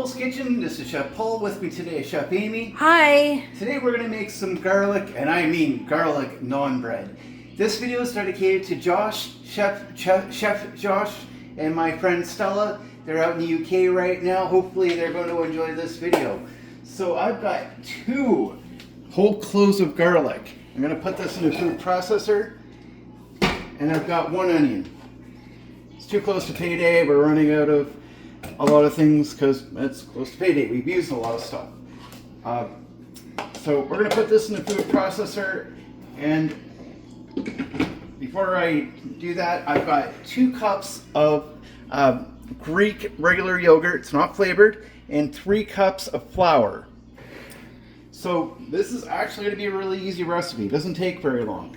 Poul's Kitchen. This is Chef Poul. With me today is Chef Amy. Hi. Today we're going to make some garlic, and I mean garlic naan bread. This video is dedicated to Josh, Chef Josh, and my friend Stella. They're out in the UK right now. Hopefully they're going to enjoy this video. So I've got 2 whole cloves of garlic. I'm going to put this in a food processor, and I've got 1 onion. It's too close to payday. We're running out of a lot of things because it's close to payday. We've used a lot of stuff. So we're going to put this in the food processor, and before I do that, I've got 2 cups of Greek regular yogurt. It's not flavored, and 3 cups of flour. So this is actually going to be a really easy recipe. It doesn't take very long.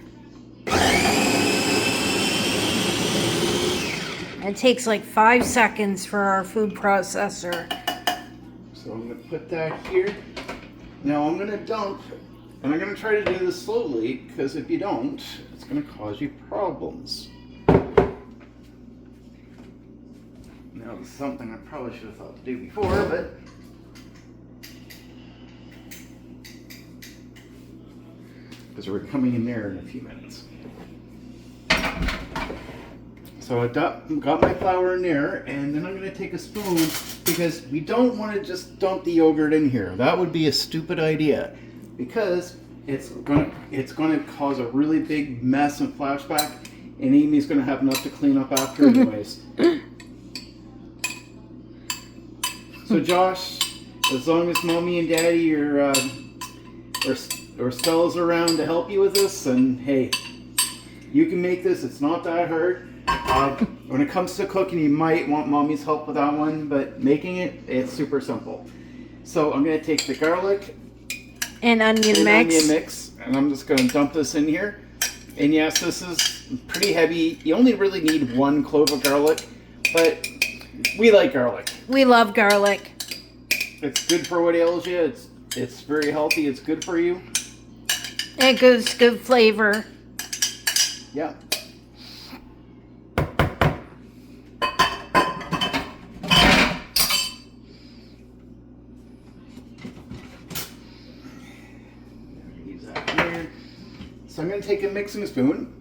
It takes like 5 seconds for our food processor. So I'm going to put that here. Now I'm going to dump, and I'm going to try to do this slowly, because if you don't, it's going to cause you problems. Now this is something I probably should have thought to do before, but because we're coming in there in a few minutes. So I got my flour in there, and then I'm going to take a spoon, because we don't want to just dump the yogurt in here. That would be a stupid idea, because it's going to cause a really big mess and flashback, and Amy's going to have enough to clean up after anyways. So Josh, as long as Mommy and Daddy or Stella's around to help you with this, and hey, you can make this. It's not that hard. When it comes to cooking, you might want Mommy's help with that one, but making it's super simple. So I'm going to take the garlic and onion mix, and I'm just going to dump this in here. And yes, this is pretty heavy. You only really need 1 clove of garlic, but we like garlic. We love garlic. It's good for what ails you. It's very healthy. It's good for you. It gives good flavor. Yeah. So I'm going to take a mixing spoon,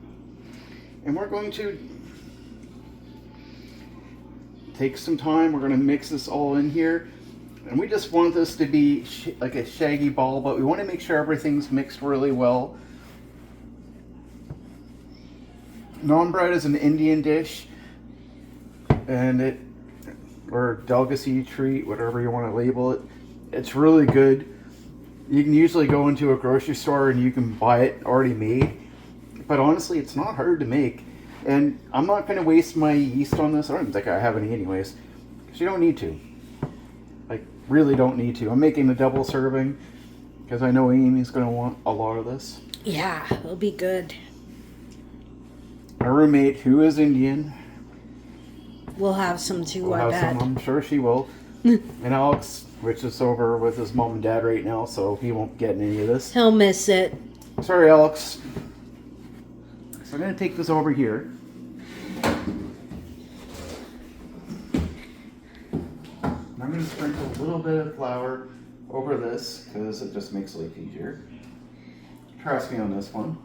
and we're going to take some time. We're going to mix this all in here, and we just want this to be like a shaggy ball, but we want to make sure everything's mixed really well. Naan bread is an Indian dish, and or delicacy treat, whatever you want to label it. It's really good. You can usually go into a grocery store and you can buy it already made, but honestly, it's not hard to make. And I'm not going to waste my yeast on this. I don't think I have any anyways, because you don't need to. Like, really don't need to. I'm making a double serving because I know Amy's going to want a lot of this. Yeah, it'll be good. My roommate, who is Indian, We'll have some too, will I have bet. some. I'm sure she will. And Alex, which is over with his mom and dad right now, so he won't get any of this. He'll miss it. Sorry, Alex. So I'm going to take this over here. I'm going to sprinkle a little bit of flour over this because it just makes life easier. Trust me on this one.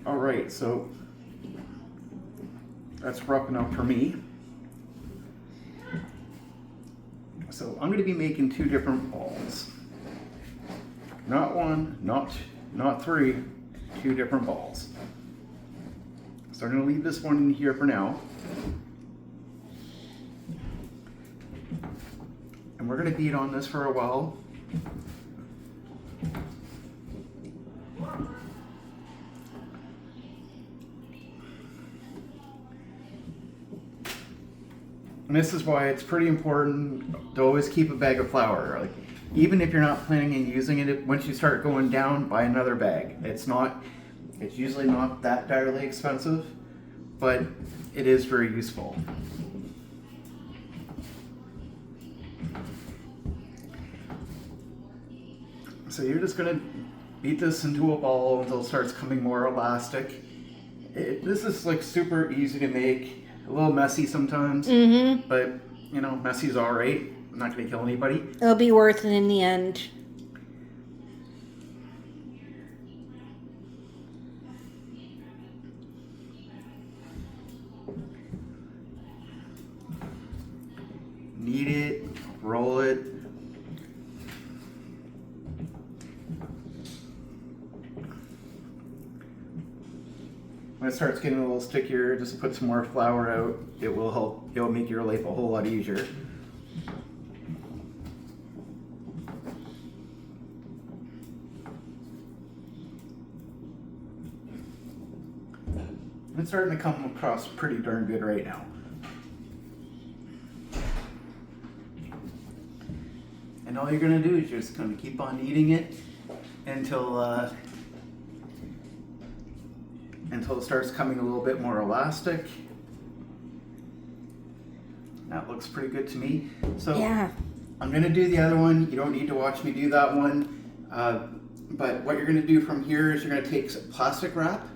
Alright, so that's rough enough for me. So I'm going to be making 2 different balls. Not 1, not 3, 2 different balls. So I'm going to leave this one in here for now. And we're going to beat on this for a while. And this is why it's pretty important to always keep a bag of flour. Like, even if you're not planning on using it, once you start going down, buy another bag. It's usually not that direly expensive, but it is very useful. So you're just gonna beat this into a ball until it starts coming more elastic. This is like super easy to make, a little messy sometimes, but you know, messy's all right. I'm not going to kill anybody. It'll be worth it in the end. Knead it, roll it. When it starts getting a little stickier, just put some more flour out. It will help, it will make your life a whole lot easier. It's starting to come across pretty darn good right now. And all you're gonna do is just gonna keep on kneading it until it starts coming a little bit more elastic. That looks pretty good to me. So Yeah. I'm gonna do the other one. You don't need to watch me do that one. But what you're gonna do from here is you're gonna take some plastic wrap.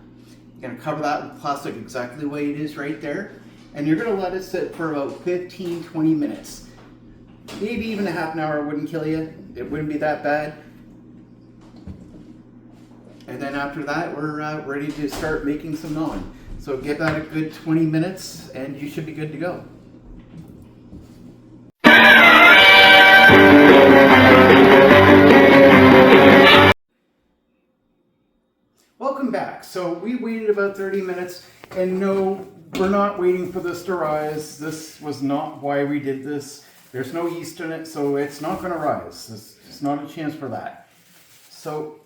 You're gonna cover that with plastic exactly the way it is right there. And you're gonna let it sit for about 15, 20 minutes. Maybe even a half an hour wouldn't kill you. It wouldn't be that bad. And then after that, we're ready to start making some naan. So give that a good 20 minutes and you should be good to go. Welcome back. So we waited about 30 minutes, and no, we're not waiting for this to rise. This was not why we did this. There's no yeast in it, so it's not going to rise. There's not a chance for that. So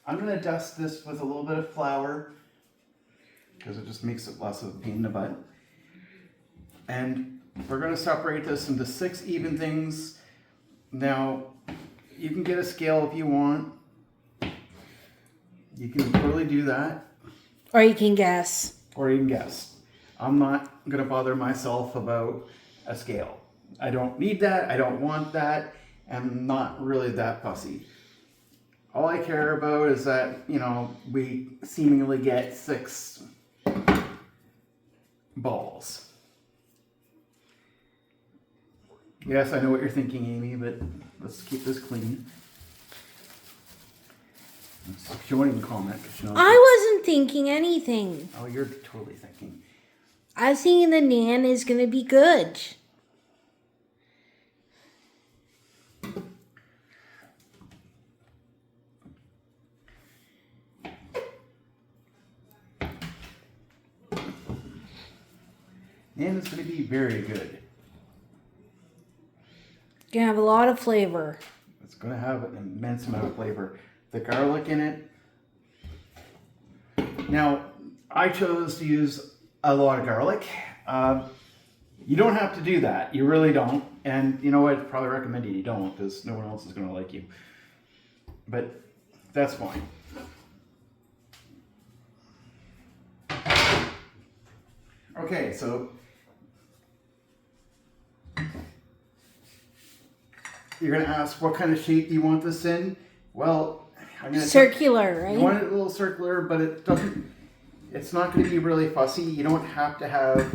I'm going to dust this with a little bit of flour because it just makes it less of a pain in the butt. And we're going to separate this into 6 even things. Now, you can get a scale if you want. You can totally do that. Or you can guess. Or you can guess. I'm not going to bother myself about a scale. I don't need that. I don't want that. I'm not really that fussy. All I care about is that, you know, we seemingly get 6 balls. Yes, I know what you're thinking, Amy, but let's keep this clean. She won't even comment. 'Cause she knows I wasn't thinking anything. Oh, you're totally thinking. I was thinking the naan is going to be good. And it's going to be very good. Gonna have a lot of flavor. It's going to have an immense amount of flavor. The garlic in it. Now, I chose to use a lot of garlic. You don't have to do that. You really don't. And you know what? I'd probably recommend you don't, because no one else is going to like you. But that's fine. Okay, so you're going to ask what kind of shape do you want this in? Well, I'm going to Circular, right? You want it a little circular, but it doesn't. It's not going to be really fussy. You don't have to have.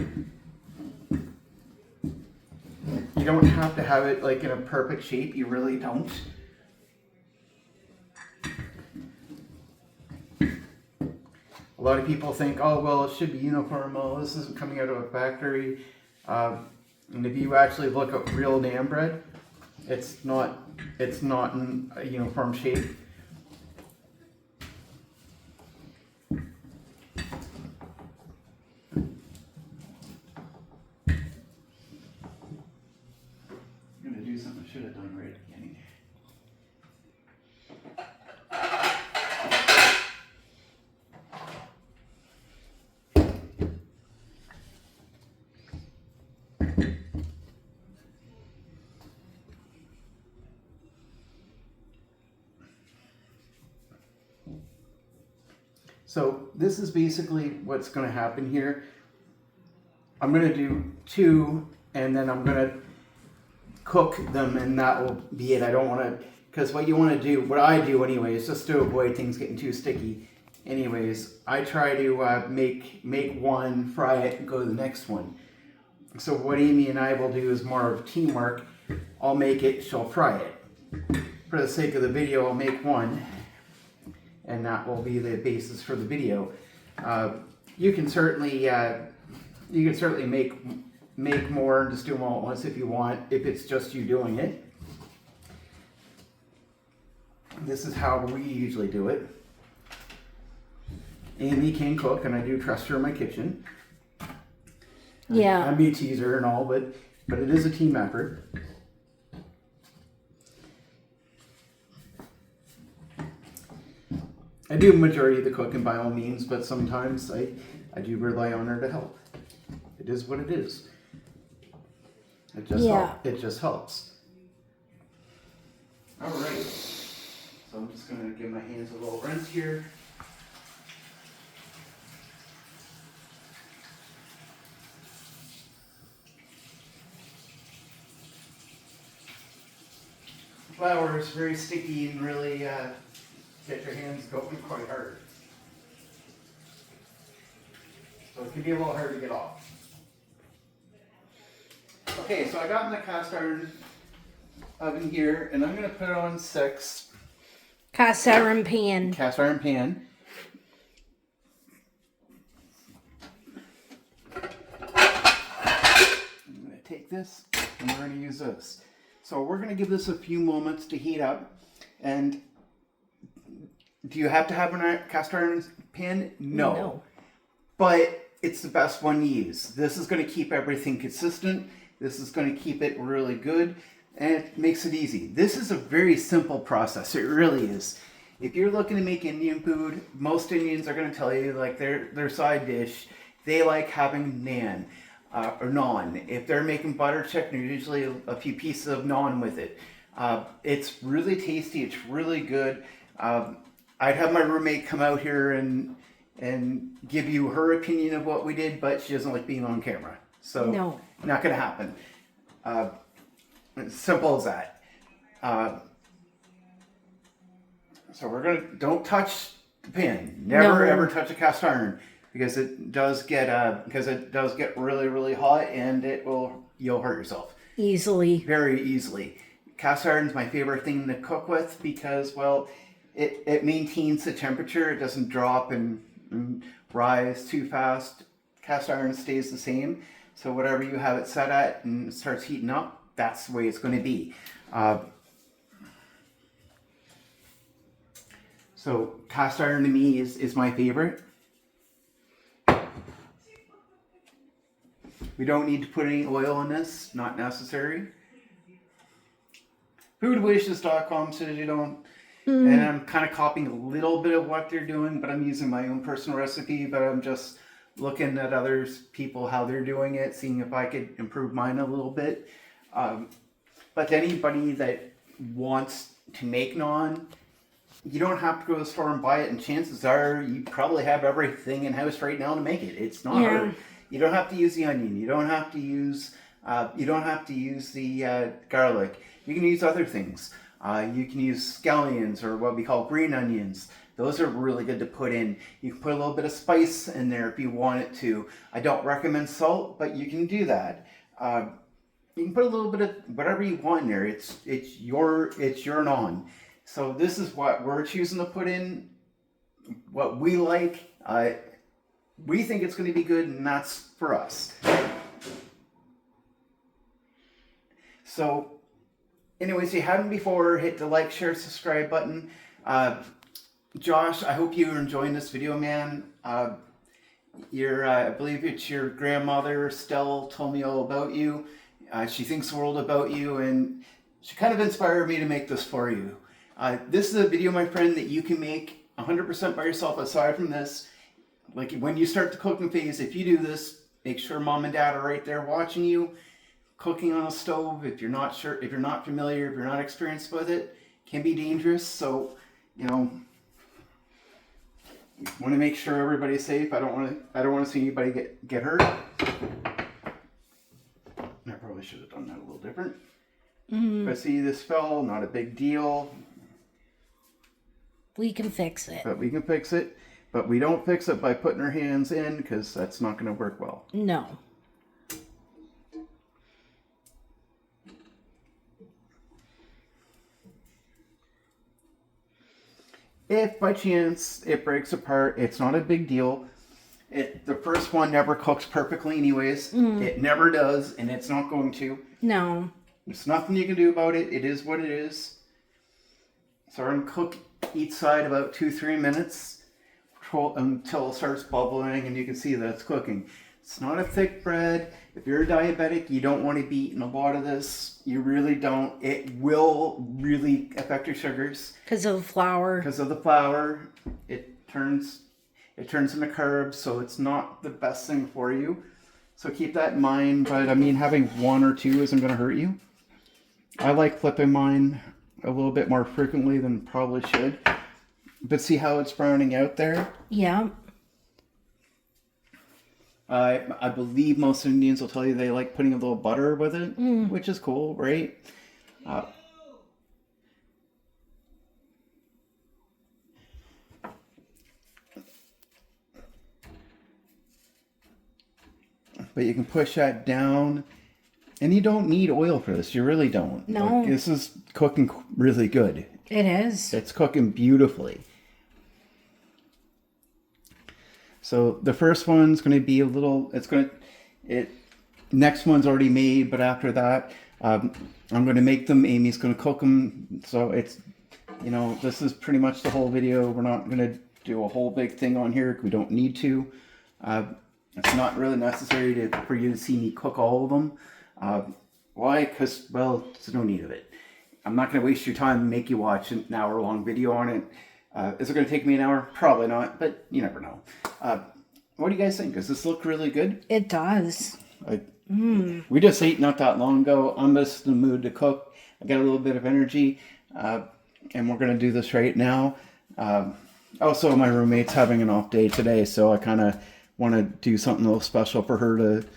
You don't have to have it like in a perfect shape. You really don't. A lot of people think, oh well, it should be uniform. Well, this isn't coming out of a factory. And if you actually look at real naan bread, it's not in a uniform shape. I'm gonna do something I should have done right at the beginning. So this is basically what's going to happen here. I'm going to do 2, and then I'm going to cook them, and that will be it. I don't want to, because what you want to do, what I do anyway, is just to avoid things getting too sticky. Anyways, I try to make one, fry it, and go to the next one. So what Amy and I will do is more of teamwork. I'll make it, she'll fry it. For the sake of the video, I'll make one, and that will be the basis for the video. You can certainly make more and just do them all at once if you want, if it's just you doing it. This is how we usually do it. Amy can cook, and I do trust her in my kitchen. Yeah. I'm a teaser and all, but it is a team effort. I do a majority of the cooking by all means, but sometimes I do rely on her to help. It is what it is. It just helps. All right. So I'm just going to give my hands a little rinse here. Flour is very sticky and really get your hands going quite hard. So it can be a little hard to get off. Okay, so I got my cast iron oven here, and I'm going to put it on 6. Cast iron pan. Cast iron pan. I'm going to take this, and we're going to use this. So we're going to give this a few moments to heat up. And do you have to have a cast iron pan? No. But it's the best one to use. This is going to keep everything consistent. This is going to keep it really good. And it makes it easy. This is a very simple process. It really is. If you're looking to make Indian food, most Indians are going to tell you, like, their side dish, they like having naan. Or naan. If they're making butter chicken, there's usually a few pieces of naan with it. It's really tasty. It's really good. I'd have my roommate come out here and give you her opinion of what we did, but she doesn't like being on camera. So no, not going to happen. It's simple as that. So we're gonna, don't touch the pan. Never ever touch a cast iron. Because it does get really, really hot, and you'll hurt yourself easily, very easily. Cast iron is my favorite thing to cook with because, well, it maintains the temperature. It doesn't drop and rise too fast. Cast iron stays the same. So whatever you have it set at and it starts heating up, that's the way it's going to be. So cast iron to me is my favorite. We don't need to put any oil in this, not necessary. Foodwishes.com says you don't. And I'm kind of copying a little bit of what they're doing, but I'm using my own personal recipe, but I'm just looking at others, people, how they're doing it, seeing if I could improve mine a little bit. But anybody that wants to make naan, you don't have to go to the store and buy it, and chances are you probably have everything in house right now to make it. It's not hard. You don't have to use the onion. You don't have to use the garlic. You can use other things. You can use scallions, or what we call green onions. Those are really good to put in. You can put a little bit of spice in there if you want it to. I don't recommend salt, but you can do that. You can put a little bit of whatever you want in there. It's your naan. So this is what we're choosing to put in. What we like. We think it's going to be good, and that's for us. So, anyways, if you haven't before, hit the like, share, subscribe button. Josh, I hope you're enjoying this video, man. I believe it's your grandmother, Stella, told me all about you. She thinks the world about you, and she kind of inspired me to make this for you. This is a video, my friend, that you can make 100% by yourself. Aside from this, like when you start the cooking phase, if you do this, make sure mom and dad are right there watching you. Cooking on a stove, if you're not sure, if you're not familiar, if you're not experienced with it, can be dangerous. So, want to make sure everybody's safe. I don't want to see anybody get hurt. I probably should have done that a little different. But see, this fell, not a big deal. we can fix it. But we can fix it. But we don't fix it by putting our hands in, because that's not going to work well. No. If by chance it breaks apart, it's not a big deal. The first one never cooks perfectly anyways. It never does, and it's not going to. No. There's nothing you can do about it. It is what it is. So we're going to cook each side about 2-3 minutes until it starts bubbling and you can see that it's cooking. It's not a thick bread. If you're a diabetic, you don't want to be eating a lot of this. You really don't. It will really affect your sugars. Because of the flour. Because of the flour. It turns into carbs, so it's not the best thing for you. So keep that in mind. But I mean, having 1 or 2 isn't going to hurt you. I like flipping mine a little bit more frequently than probably should. But see how it's browning out there? Yeah. I believe most Indians will tell you they like putting a little butter with it, which is cool, right? But you can push that down, and you don't need oil for this. You really don't. No. Like, this is cooking really good. It is. It's cooking beautifully. So the first one's going to be a little, next one's already made, but after that, I'm going to make them. Amy's going to cook them. So it's, this is pretty much the whole video. We're not going to do a whole big thing on here. We don't need to. It's not really necessary for you to see me cook all of them. Why? Because, well, there's no need of it. I'm not going to waste your time and make you watch an hour-long video on it. Is it going to take me an hour? Probably not, but you never know. What do you guys think? Does this look really good? It does. We just ate not that long ago. I'm just in the mood to cook. I got a little bit of energy, and we're going to do this right now. Also, my roommate's having an off day today, so I kind of want to do something a little special for her if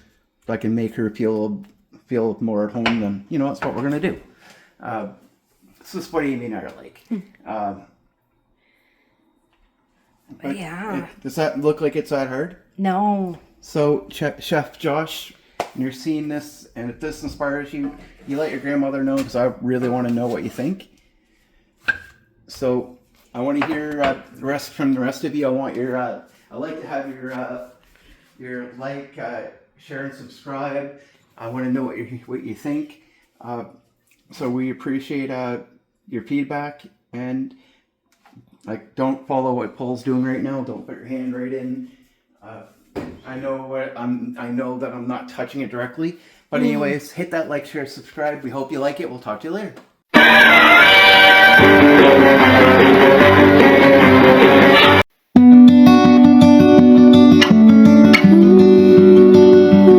I can make her feel more at home, then, that's what we're going to do. This is what Amy and I are like. But yeah. Does that look like it's that hard? No. So, Chef Josh, when you're seeing this, and if this inspires you, you let your grandmother know, because I really want to know what you think. So, I want to hear from the rest of you. I want I'd like to have your like, share, and subscribe. I want to know what you think. So we appreciate your feedback, and don't follow what Poul's doing right now. Don't put your hand right in. I know that I'm not touching it directly, but anyways, hit that like, share, subscribe. We hope you like it. We'll talk to you later.